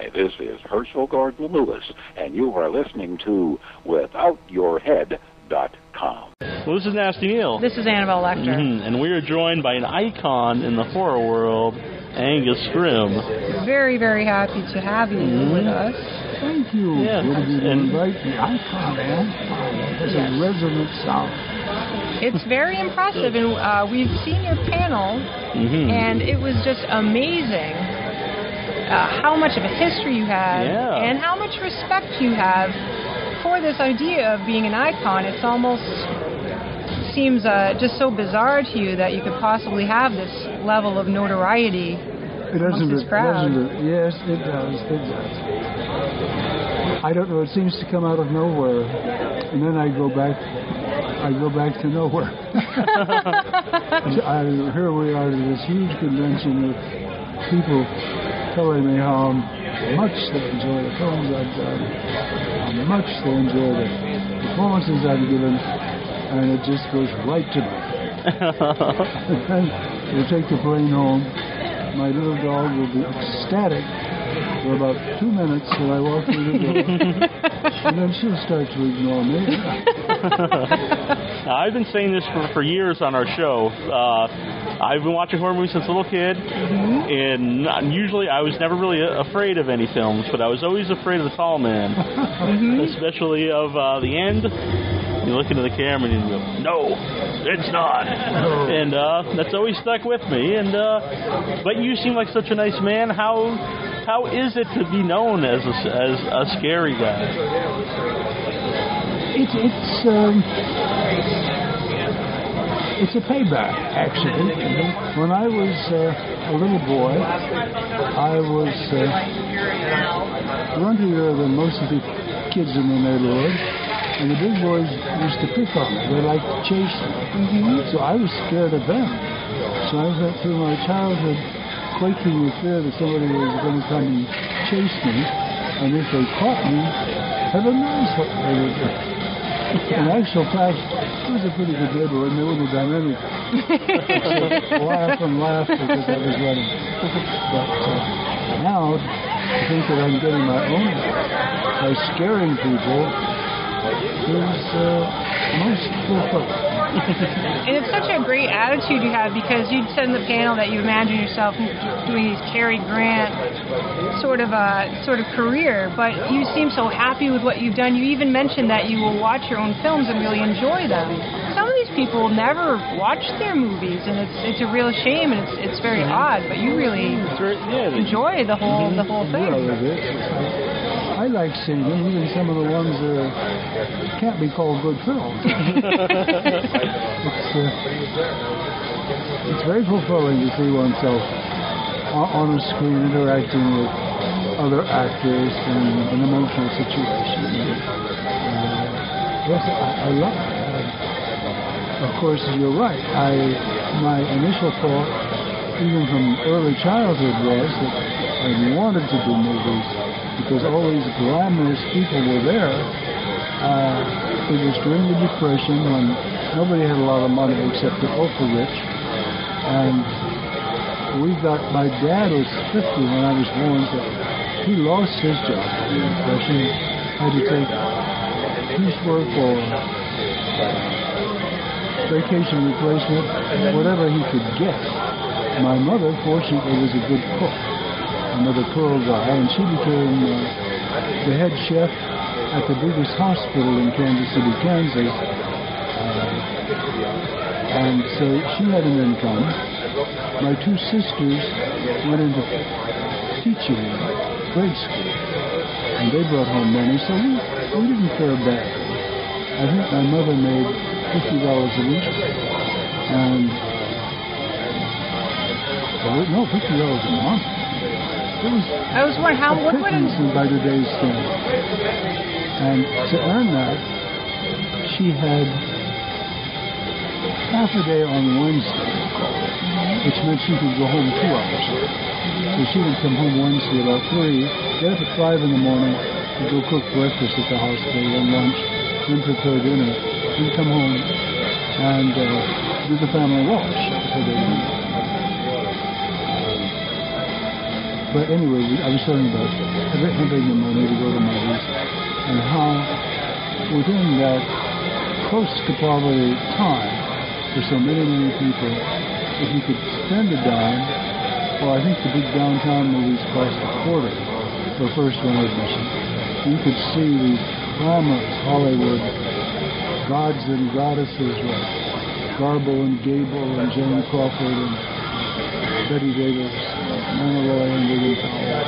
Hi, this is Herschel Gordon Lewis, and you are listening to WithoutYourHead.com. Well, this is Nasty Neil. This is Annabelle Lecter. And we are joined by an icon in the horror world, Angus Scrimm. Very, very happy to have you with us. Thank you. Yes. And right, the icon, man. That's a resonant sound. It's very impressive, and we've seen your panel, and it was just amazing how much of a history you have, and how much respect you have for this idea of being an icon. It's almost seems just so bizarre to you that you could possibly have this level of notoriety amongst this crowd. Yes, it does. It does. I don't know. It seems to come out of nowhere, and then I go back to nowhere. Here we are at this huge convention with people telling me how much they enjoy the films I've done, how much they enjoy the performances I've given, and it just goes right to me. And then we'll take the plane home. My little dog will be ecstatic for about 2 minutes when I walk through the door, and then she'll start to ignore me. I've been saying this for years on our show. I've been watching horror movies since a little kid, and usually I was never really afraid of any films, but I was always afraid of the tall man, especially of the end. You look into the camera and you go, "No, it's not," and that's always stuck with me. And but you seem like such a nice man. How is it to be known as a scary guy? It's a payback, actually. When I was a little boy, I was runtier than most of the kids in the neighborhood, and the big boys used to pick on me. They liked to chase me. So I was scared of them. So I went through my childhood quaking with fear that somebody was going to come and chase me, and if they caught me, heaven knows what they would do. In actual fact, it was a pretty good neighborhood, and they wouldn't have done anything except laugh and laugh because I was running. But now, to think that I'm getting my own by scaring people is most fulfilling. And it's such a great attitude you have, because you'd said in the panel that you imagine yourself doing these Cary Grant sort of career, but you seem so happy with what you've done. You even mentioned that you will watch your own films and really enjoy them. Some of these people never watch their movies, and it's a real shame, and it's very odd. But you really enjoy the whole thing. I like seeing them, even some of the ones that can't be called good films. It's very fulfilling to see oneself on a screen interacting with other actors in an emotional situation. Yes, I love it. Of course, you're right. My initial thought, even from early childhood, was that I wanted to do movies because all these glamorous people were there. It was during the Depression when nobody had a lot of money except the ultra-rich. And my dad was 50 when I was born, so he lost his job in the Depression, had to take piecework or vacation replacement, whatever he could get. My mother, fortunately, was a good cook, another Pearl guy, and she became the head chef at the biggest hospital in Kansas City, Kansas. And so she had an income. My two sisters went into teaching in grade school, and they brought home money, so we didn't fare bad. I think my mother made $50 a week, and $50 a month. I was wondering what would it by today's standards. And to earn that, she had half a day on Wednesday, which meant she could go home 2 hours. So she would come home Wednesday about 3, get up at 5 in the morning, and go cook breakfast at the hospital and lunch, then prepare dinner, then come home and do the family wash for the day. But anyway, I was talking about having the money to go to movies and how within that close to poverty time for so many, many people, if you could spend a dime, well, I think the big downtown movies cost a quarter for first one admission. You could see these glamorous Hollywood gods and goddesses like Garbo and Gable and Jane Crawford and Betty Davis, Manilroy and William Powell.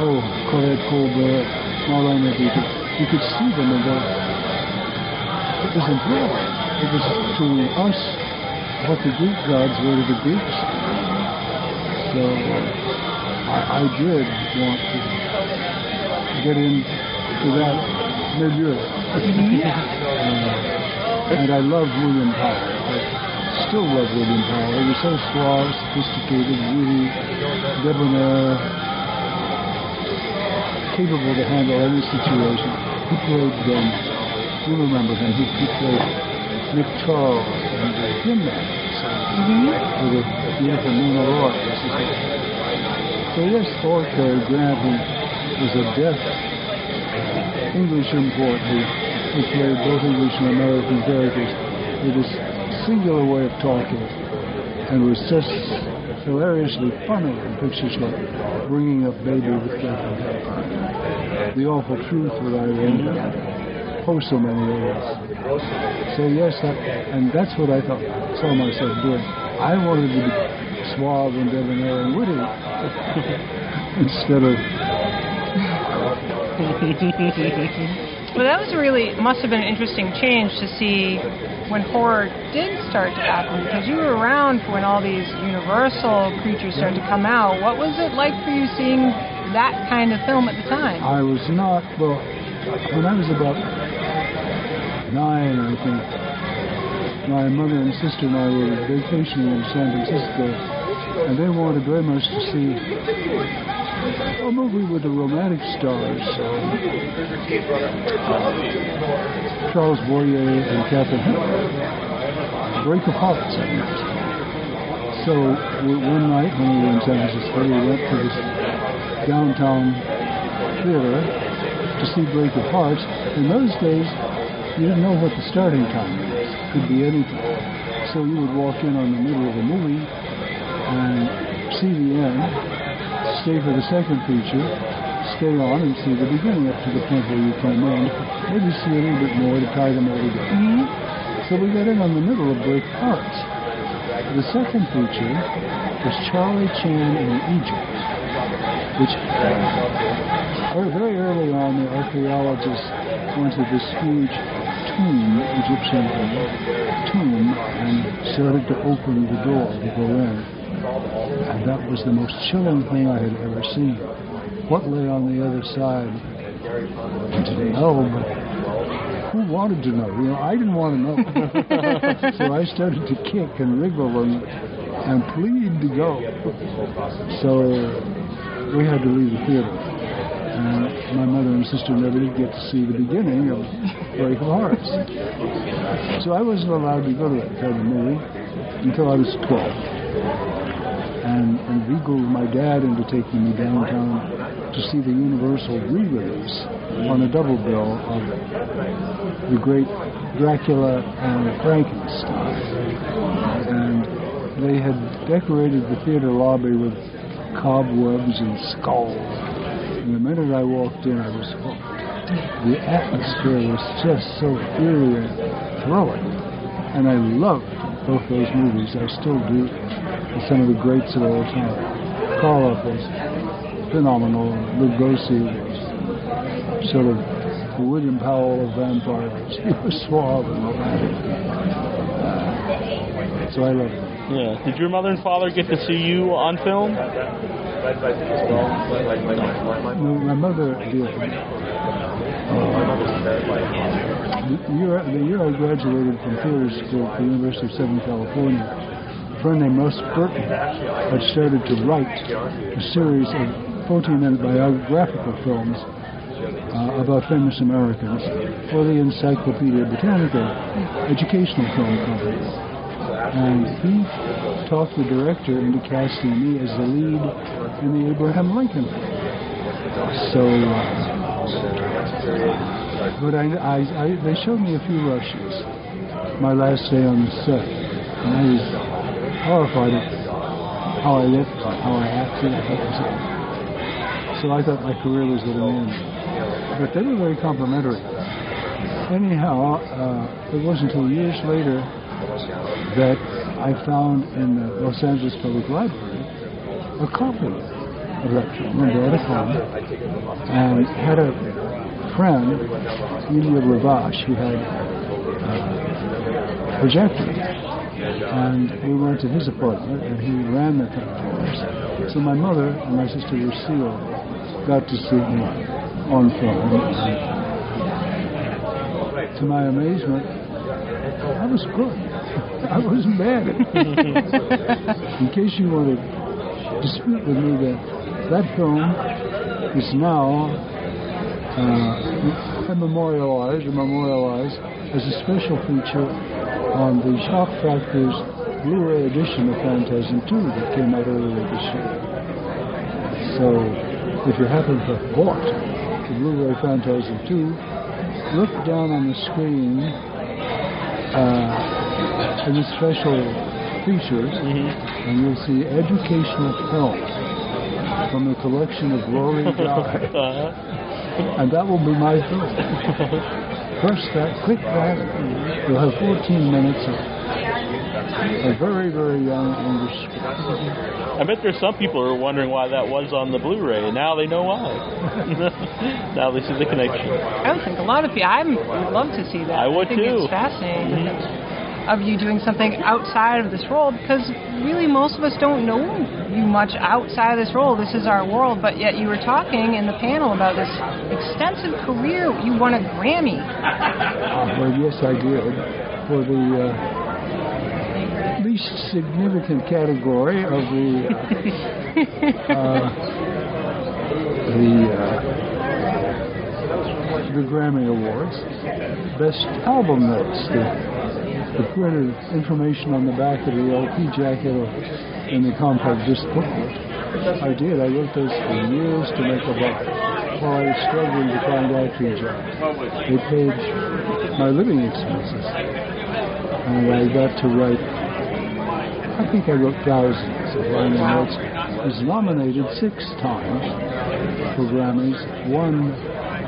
Oh, Colette Colbert, Marlene Dietrich. You could see them and it was incredible. It was to us what the Greek gods were to the Greeks. So I did want to get into that milieu. And I loved William Powell. I still love William Powell. He was so suave, sophisticated, witty, debonair, capable to handle any situation. He played, you remember him, he played Nick Charles and the Gymnasts with a beautiful Nina Roy. So yes, Ford Cary Grant, who was a deaf English import who played both English and American characters with this singular way of talking and was just hilariously funny in pictures like Bringing Up Baby with Catherine Hepburn, The Awful Truth that I wrote, oh so many others. So yes, and that's what I saw myself doing. I wanted to be suave and debonair and witty instead of Well, that must have been an interesting change to see when horror did start to happen, because you were around for when all these Universal creatures started to come out. What was it like for you seeing that kind of film at the time? I was not, well, when I was about 9, I think, my mother and sister and I were vacationing in San Francisco, and they wanted very much to see a movie with the romantic stars, Charles Boyer and Catherine Hepburn, Break of Hearts, I think. So one night when we were in San Francisco, we went to this downtown theater to see Break of Hearts. In those days, you didn't know what the starting time was. It could be anything. So you would walk in on the middle of the movie and see the end, stay for the second feature, stay on and see the beginning up to the point where you came in, maybe see a little bit more to tie them all together. So we got in on the middle of Break Hearts. The second feature was Charlie Chan in Egypt, which very early on the archaeologists went to this huge tomb, Egyptian tomb, and started to open the door to go in. And that was the most chilling thing I had ever seen. What lay on the other side? I didn't know, but who wanted to know? You know, I didn't want to know. So I started to kick and wriggle and plead to go. So we had to leave the theater. And my mother and sister never did get to see the beginning of Break of Hearts. So I wasn't allowed to go to that kind of movie until I was 12. And wiggled my dad into taking me downtown to see the Universal re-release on a double bill of the great Dracula and Frankenstein. And they had decorated the theater lobby with cobwebs and skulls. And the minute I walked in, I was hooked. The atmosphere was just so eerie and thrilling. And I loved both those movies. I still do. Some of the greats of all time. Karloff was phenomenal. Lugosi was sort of the William Powell of vampires. He was suave and romantic. So I loved him. Yeah. Did your mother and father get to see you on film? No, my mother did. The year I graduated from theater school at the University of Southern California, a friend named Russ Burton had started to write a series of 14-minute biographical films about famous Americans for the Encyclopedia Britannica educational film company. And he talked the director into casting me as the lead in the Abraham Lincoln. So, but they showed me a few rushes my last day on the set, and I was horrified at how I looked, how I acted. So I thought my career was at an end. But they were very complimentary. Anyhow, it wasn't until years later that I found in the Los Angeles Public Library a copy of that film and brought it home, and had a friend, Ilya Lavash, who had a projector, and we went to his apartment, and he ran the thing. So my mother and my sister Lucille got to see me on film. And to my amazement, I was good. I wasn't bad. In case you want to dispute with me, that film is now memorialized as a special feature on the Shock Factor's Blu-ray edition of Phantasm 2 that came out earlier this year. So, if you happen to have bought the Blu-ray Phantasm 2, look down on the screen in the special features, and you'll see educational film from the collection of Rory Guy. And that will be my film. First, quick that, you'll have 14 minutes of a very, very young English script. I bet there's some people who are wondering why that was on the Blu-ray, and now they know why. Now they see the connection. I would think a lot of people, I would love to see that. I would think too. It's fascinating of you doing something outside of this role, because really most of us don't know you much outside of this role. This is our world, but yet you were talking in the panel about this extensive career. You won a Grammy. Well, yes, I did. For the least significant category of the Grammy Awards. Best album notes. The printed information on the back of the LP jacket or in the compact disc booklet. I did. I wrote those for years to make a buck while I was struggling to find acting jobs. They paid my living expenses. And I got to write, I think I wrote thousands of liner notes. I was nominated 6 times for Grammys, won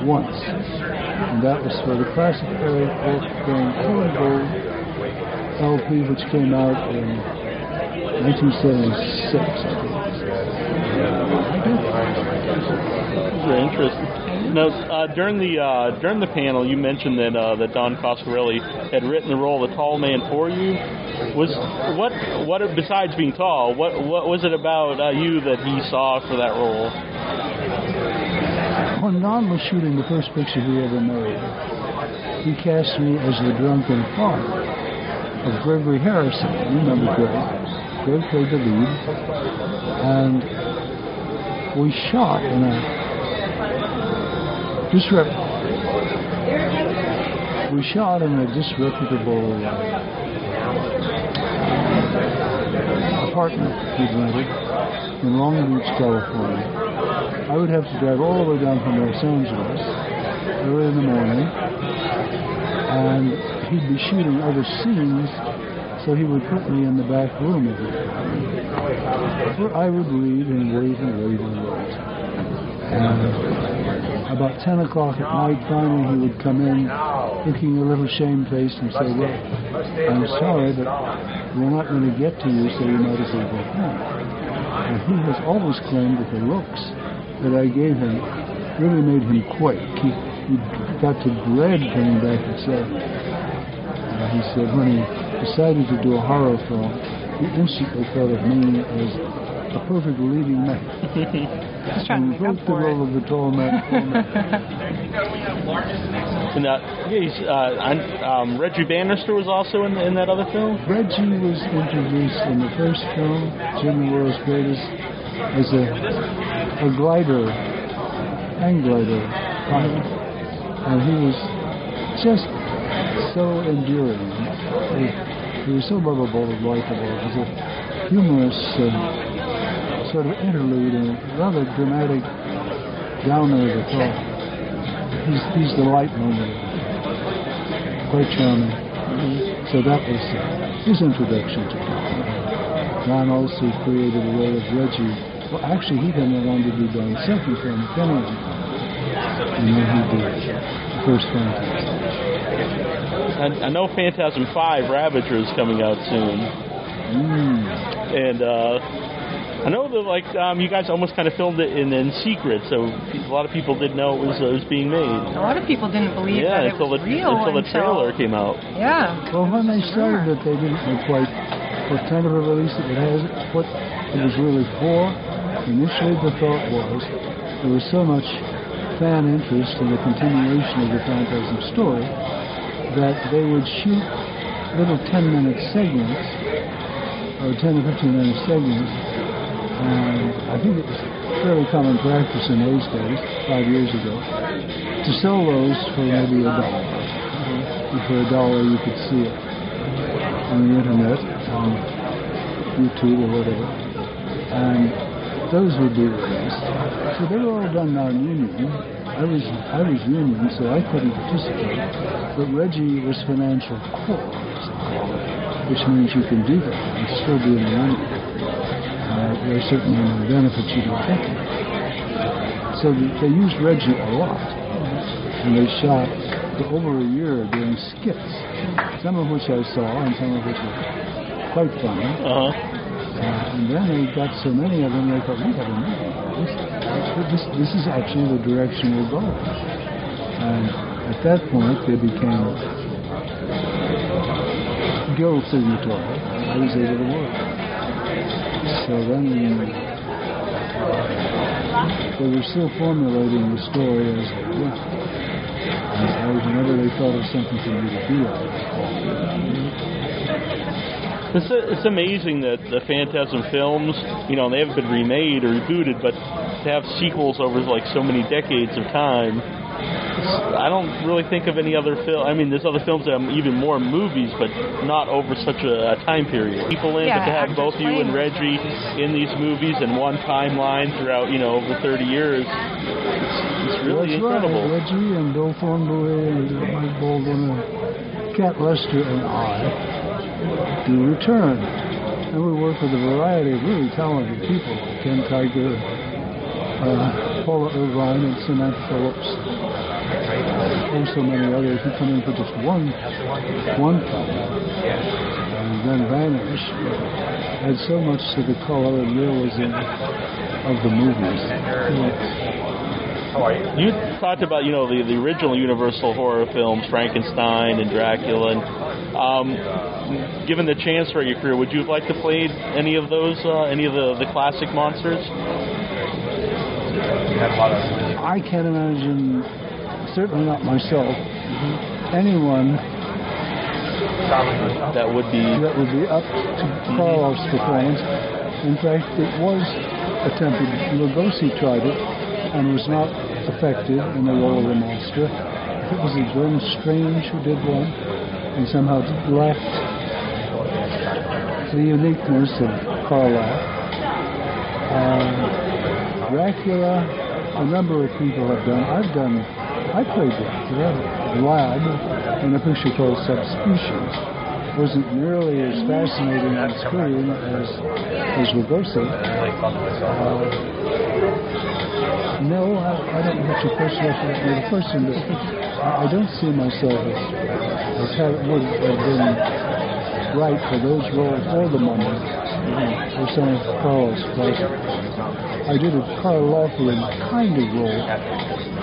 once. And that was for the classic Eric Wolfgang Color Gold LP, which came out in 1976, I think. Very interesting. Now, during the panel, you mentioned that Don Coscarelli had written the role of the tall man for you. What besides being tall, what was it about you that he saw for that role? When Don was shooting the first picture he ever made, he cast me as the drunken father of Gregory Harrison. You remember Greg? Greg played the lead, and we shot in a disreputable apartment we'd rented in Long Beach, California. I would have to drive all the way down from Los Angeles early in the morning, and he'd be shooting other scenes, so he would put me in the back room of it, where I would read and wait and wait and wait. And about 10 o'clock at night, finally he would come in looking a little shamefaced and say, "Well, I'm sorry, but we're not going to get to you, so you might as well go home." And he has always claimed that the looks that I gave him really made him quake. He got to dread coming back and say, he said when he decided to do a horror film, he instantly thought of me as a perfect leading man. And wrote the role of the tall man. And Reggie Bannister was also in that other film? Reggie was introduced in the first film, Jim the World's Greatest, as a glider, hang glider pilot. And he was just so endearing. He was so lovable and likable. He was a humorous sort of interlude and rather dramatic downer of the thought. He's the light moment. Quite charming. So that was his introduction to Don. Don also created a role of Reggie. Well, actually, he then went on to do Don's second film, Kenny. And then he did the first Phantasm. I know Phantasm 5, Ravager, is coming out soon. And I know that you guys almost kind of filmed it in secret, so a lot of people didn't know it was being made. A lot of people didn't believe that it was real until the trailer came out. Yeah. Well, when they started it, they didn't know quite what kind of a release it would have, what it was really for. Initially, the thought was there was so much fan interest in the continuation of the Phantasm story that they would shoot little 10-minute segments, or 10 or 15-minute segments, and I think it was fairly common practice in those days, 5 years ago, to sell those for maybe $1. And for $1 you could see it on the internet, on YouTube or whatever, and those would be released. So they were all done non-union. I was union, so I couldn't participate. But Reggie was financial core, which means you can do that and still be in the money. There are certain benefits you don't get. So they used Reggie a lot, and they shot for over a year doing skits, some of which I saw and some of which were quite funny. And then they got so many of them, they thought, we got to know this is actually the direction we're going. And at that point, they became guild signatory. I was able to work. So then they were still formulating the story as they went. And whenever they thought of something for me to do, I would call it. It's amazing that the Phantasm films, they haven't been remade or rebooted, but to have sequels over so many decades of time, I don't really think of any other film. I mean, there's other films that have even more movies, but not over such a time period. People in, but to have both you and Reggie in these movies in one timeline throughout, over 30 years, it's really incredible. Right. Reggie and Bill Thornbury and Mike Baldwin and Cat Lester and I do return. And we work with a variety of really talented people, Ken Tiger, Paula Irvine, and Samantha Phillips, and so many others who come in for just one film and then vanish, add so much to the color and realism of the movies. You talked about, the original Universal horror films, Frankenstein and Dracula, and given the chance throughout your career, would you have liked to play any of those, any of the classic monsters? I can't imagine, certainly not myself, anyone that would be up to Karloff's performance. In fact, it was attempted. Lugosi tried it and was not effective in the role of the monster. It was Glenn Strange who did one, and somehow left the uniqueness of Karloff. Dracula, a number of people have done. I played Dracula, Vlad, in a picture called Subspecies. Wasn't nearly as fascinating on screen as Lugosi. No, I don't know what your question was. The question, but I don't see myself as having would have been right for those roles or the Mummy or some of Karloff's classics. I did a Karloffian kind of role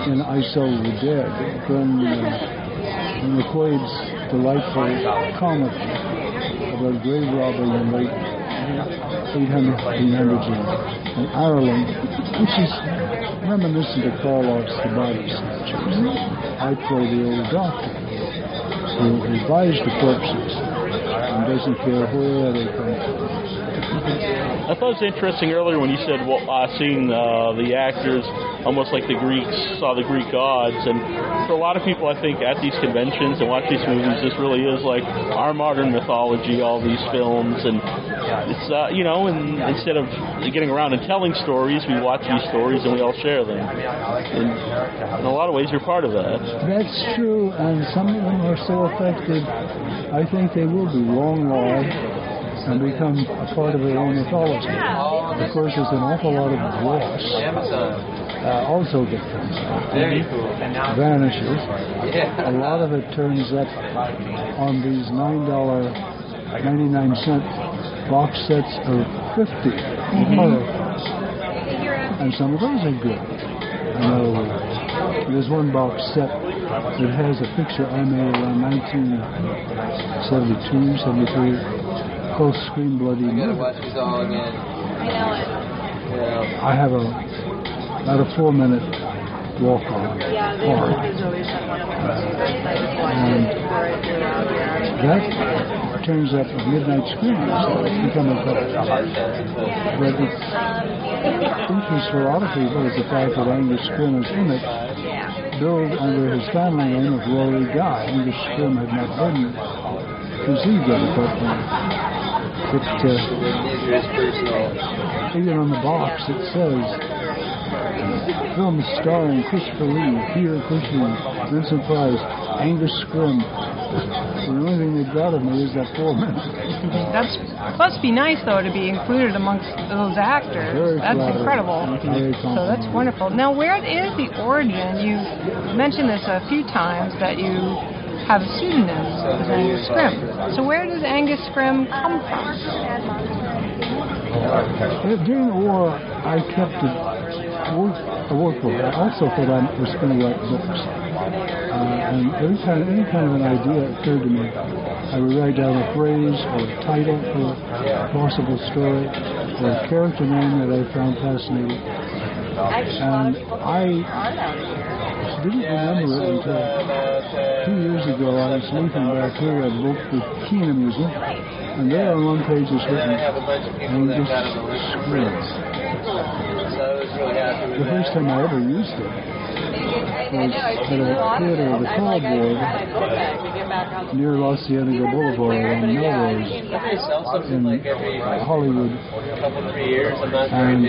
in I Saw the Dead, then McQuaid's delightful comedy about grave robbing in late 1800s in Ireland, which is reminiscent of Karloff's The Body Snatchers. I play the old doctor who revives the corpses and doesn't care where they come from. I thought it was interesting earlier when you said seeing the actors almost like the Greeks saw the Greek gods, and for a lot of people, I think at these conventions and watch these movies, this really is like our modern mythology. All these films, and it's and instead of getting around and telling stories, we watch these stories and we all share them. And in a lot of ways, you're part of that. That's true, and some of them are so effective. I think they will be long-lived and become a part of their own mythology. Of course, there's an awful lot of loss, also that comes out, vanishes. A lot of it turns up on these $9.99 box sets of 50 horror films, and some of those are good. In other words, there's one box set that has a picture I made around 1972, 73. Called Scream Bloody Murder. I have about a 4-minute walk on hard. And that turns up at midnight screenings, so it's become a culture. But its interest for a lot of people is the fact that Angus Scrimm is in it, billed under his family name of Rory Guy. Angus Scrimm had not been conceived of at that point. But even on the box it says, film starring Christopher Lee, Peter Cushing, Vincent Price, Angus Scrimm. The only thing they've got of me is that 4 minutes. That must be nice, though, to be included amongst those actors. That's incredible. So that's wonderful. Now, where is the origin? You mentioned this a few times, that you have a pseudonym as Angus Scrimm. So where does Angus Scrimm come from? During the war, I kept a workbook. I also thought I was going to write books. And any kind of an idea occurred to me, I would write down a phrase or a title for a possible story or a character name that I found fascinating. And I didn't remember it until 2 years ago. I was leafing back here a book with Keene Music, and there on one page is written Angus Scrimm. The first time I ever used it was at a theater of the Callboard near La Cienega Boulevard on Melrose in Hollywood. And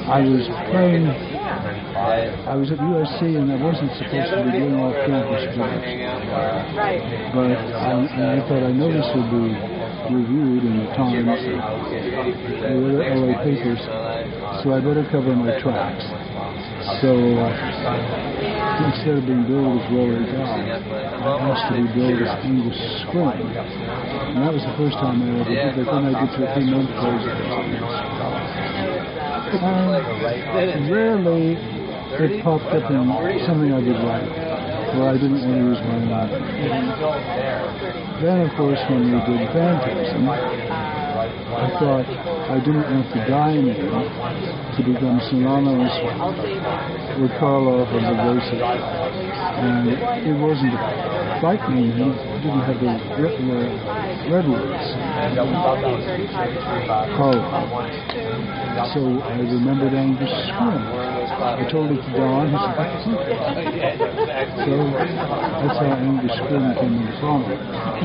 I was playing, I was at USC and I wasn't supposed to be doing off campus plays. But I thought I know this would be reviewed in the Times and the other LA papers, so I better cover my tracks. So instead of being billed as Rory Guy, I asked to be billed as Angus Scrimm. And that was the first time I ever did, but then I did 3 month plays. Rarely it popped up in something I did right, where I didn't want to use my name. Then, of course, when we did Phantasm, I thought I didn't want the Guy name to become synonymous with Karloff and Bogosian. And it wasn't a frightening name, it didn't have the red words. Karloff. So I remembered Angus Scrimm. I told it to Don, he said, so that's how Angus Scrimm came into prominence.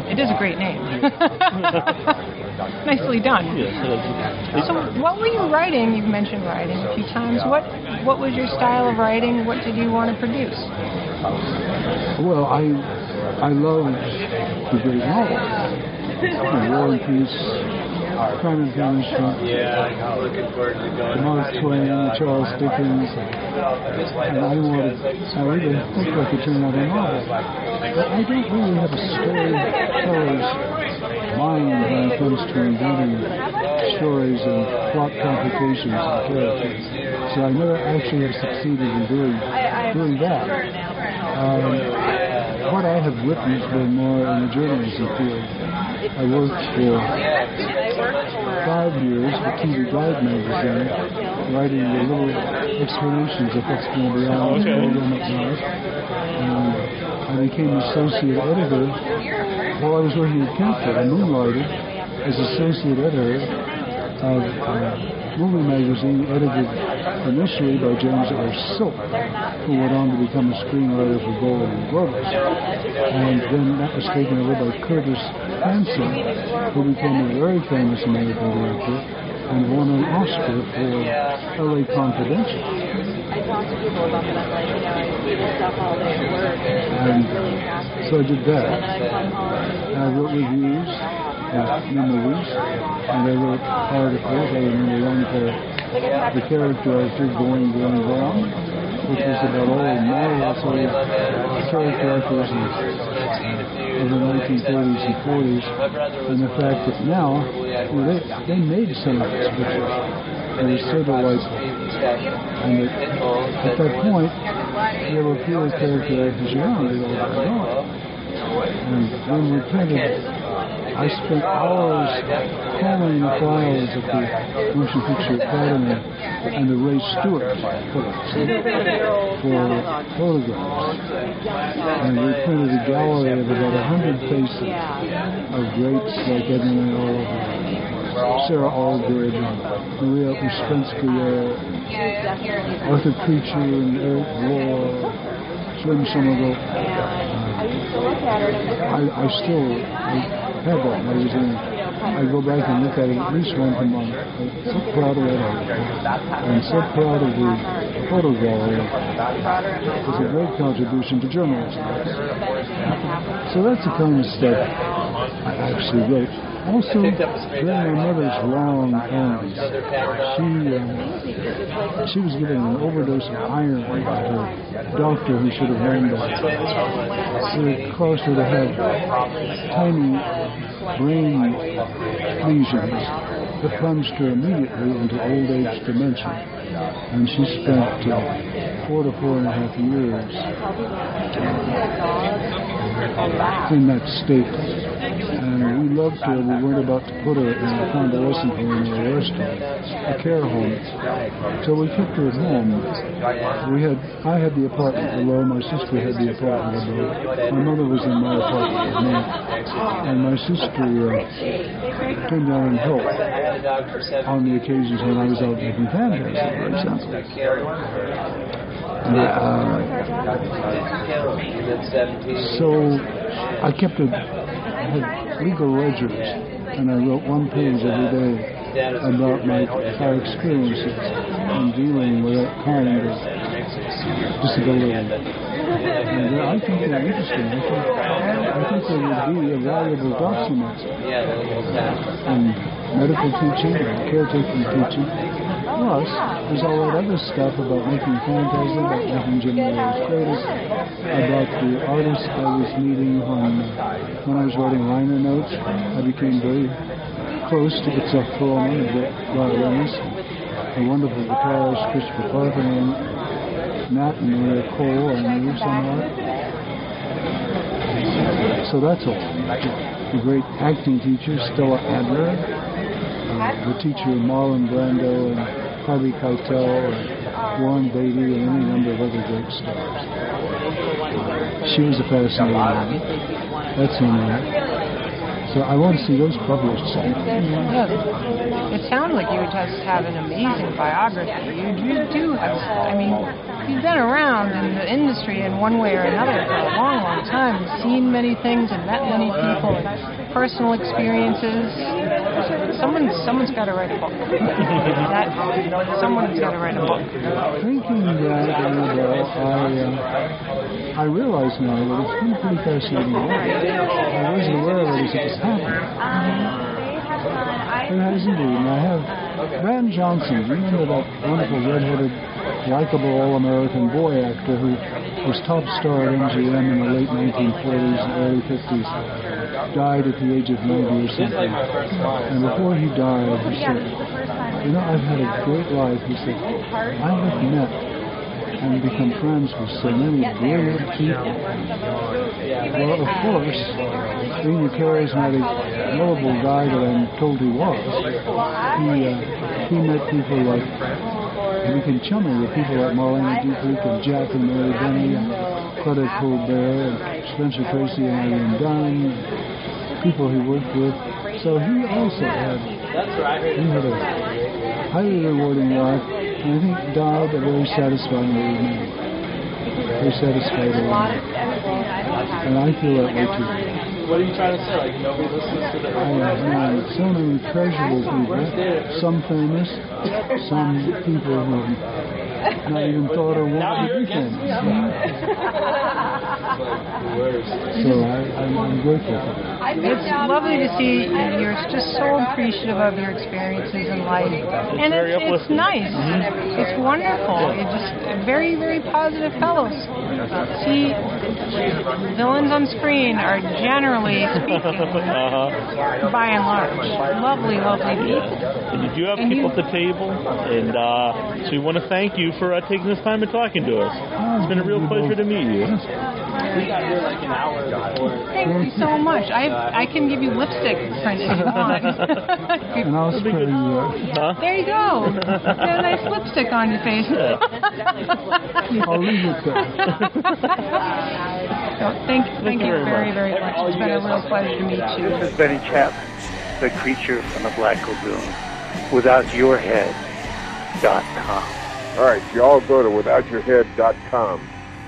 It is a great name. Nicely done. So what were you writing? You've mentioned writing a few times. What was your style of writing? What did you want to produce? Well, I loved the great novels. War and Peace, Crime and Punishment, Mark Twain, Charles Dickens, and I really think I could turn out a novel. But I don't really have a storyteller's mind when it comes to inventing stories and plot complications and characters. So I never actually have succeeded in doing that. What I have written has been more in the journalism field. I worked for 5 years for TV Guide magazine, writing the little explanations of what's going to be on the program at night. And I became associate editor while I was working at Kentford. I moonlighted as associate editor of movie magazine edited initially by James R. Silk, who went on to become a screenwriter for Golden Globes. And then that was taken over by Curtis Hanson, who became a very famous American director and won an Oscar for L.A. Confidential. And so I did that. I wrote reviews in movies, and I wrote articles. I remember one for the character actor Going Brown, which was about all the marvelous character actors of the 1930s and 40s, and the fact that now they made science fiction. They were so delightful. And at that point, there were fewer character actors around. They all got gone. And when we printed, I spent hours calling the files at the Motion Picture Academy and the Ray Stewart collection for photographs. And we printed a gallery of about 100 faces of greats like Edmund Oliver, Sarah Allgood, Maria Uspensky, Arthur Preacher, and Eric Rohr, Slim Somerville. I have that magazine. I go back and look at it at least once a month. I'm so proud of that article. I'm so proud of the photo gallery. It's a great contribution to journalism. So that's the kind of stuff I actually wrote. Also, during my mother's long illness, she was given an overdose of iron by her doctor who should have known that. So it caused her to have tiny brain lesions that plunged her immediately into old age dementia. And she spent 4 to 4.5 years in that state. And we loved her. We weren't about to put her in a convalescent home or a rest home, a care home. So we kept her at home. I had the apartment below. My sister had the apartment above. My mother was in my apartment with me. And my sister came down and helped on the occasions when I was out making Phantasm, for example. So I had legal ledgers, and I wrote one page every day about my experiences in dealing with that kind of disability. And I think they're interesting. I think they would be a valuable document in medical teaching and caretaking teaching. Plus, there's all that other stuff about making Phantasm, about making Jim Miller's greatest, about the artists I was meeting when I was writing liner notes. I became very close to Itzhak Perlman, a great violinist, a wonderful guitarist, Christopher Parthenon, Nat and Maria Cole, I knew somehow. So that's all. The great acting teacher, Stella Adler, the teacher Marlon Brando and Harvey Keitel and Warren Beatty and any number of other great stars. She was a fascinating woman. That's in there. So I want to see those published soon. Yeah. It sounds like you just have an amazing biography. You do have, I mean, you've been around in the industry in one way or another for a long, long time. You've seen many things and met many people and personal experiences. Someone's got to write a book. Someone's got to write a book. Thinking that, I realize now that it's been a pretty fascinating work. I wasn't aware of it as it was happening. It has indeed. And I have Van Johnson. Do you remember that wonderful red-headed, likable all-American boy actor who was top star at MGM in the late 1940s and early 50s? Died at the age of 90 or something. And before he died, he said, "You know, I've had a great life." He said, "I have met and become friends with so many brilliant people." Well, of course, being the charismatic, lovable guy that I'm told he was, he met people like, he became chummy with people like Marlene Dietrich and Jack and Mary Benny and Claudette Colbert and Spencer Tracy and Eileen Dunn, people he worked with. So he also had He had a highly rewarding life, and I think died a very satisfying old man. Very satisfied old man. And I feel that way too. What are you trying to say? Like, nobody listens to the... So many treasurable people. Some famous, some people who not even thought or wanted to be famous. So I'm grateful for that. It's lovely to see you're just so appreciative of your experiences in life. And it's nice. It's wonderful. You're just very, very positive fellows. See, villains on screen are generally speaking, by and large, lovely, lovely people. And you do have people at the table, and so we want to thank you for taking this time and talking to us. It's been a real pleasure to meet you. We got here like an hour before. Thank you so much. I can give you lipstick print if you want. And I'll spray you up. There you go. You have a nice lipstick on your face. I'll leave it there. So thank you very, very much. It's been a real pleasure to meet you. This is Benny Chapman, the creature from the Black Lagoon. WithoutYourHead.com. All right, y'all go to withoutyourhead.com.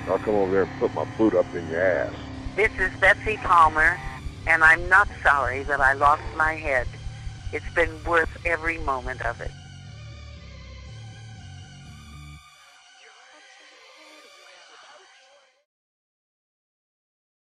I'll come over there and put my boot up in your ass. This is Betsy Palmer, and I'm not sorry that I lost my head. It's been worth every moment of it.